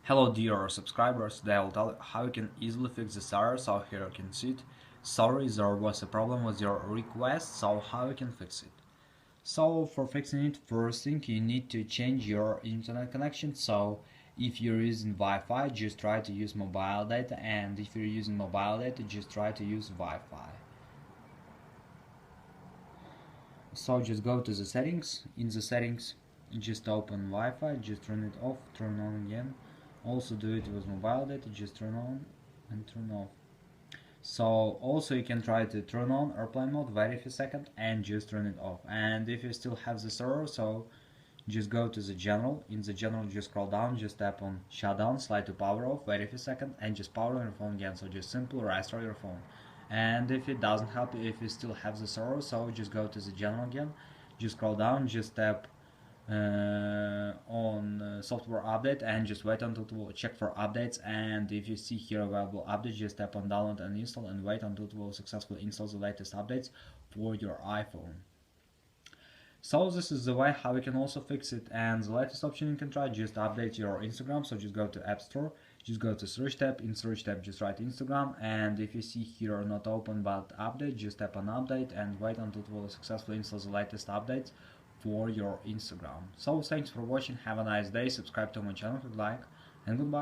Hello dear subscribers, today I will tell you how you can easily fix this error. So here you can see it. Sorry, there was a problem with your request, so how you can fix it. So for fixing it, first thing you need to change your internet connection. So if you're using Wi-Fi, just try to use mobile data, and if you're using mobile data, just try to use Wi-Fi. So just go to the settings. In the settings, just open Wi-Fi, just turn it off, turn on again. Also do it with mobile data, just turn on and turn off. So also you can try to turn on airplane mode, wait a few seconds and just turn it off. And if you still have this error, so just go to the general. In the general, just scroll down, just tap on shutdown, slide to power off, wait a few seconds and just power on your phone again. So just simply restart your phone. And if it doesn't help you, if you still have this error, so just go to the general again, just scroll down, just tap on software update and just wait until it will check for updates. And if you see here available updates, just tap on download and install and wait until it will successfully install the latest updates for your iPhone. So this is the way how you can also fix it. And the latest option you can try, just update your Instagram. So just go to App Store, just go to search tab, in search tab just write Instagram, and if you see here not open but update, just tap on update and wait until it will successfully install the latest updates for your Instagram. So thanks for watching, have a nice day, subscribe to my channel if you'd like, and goodbye.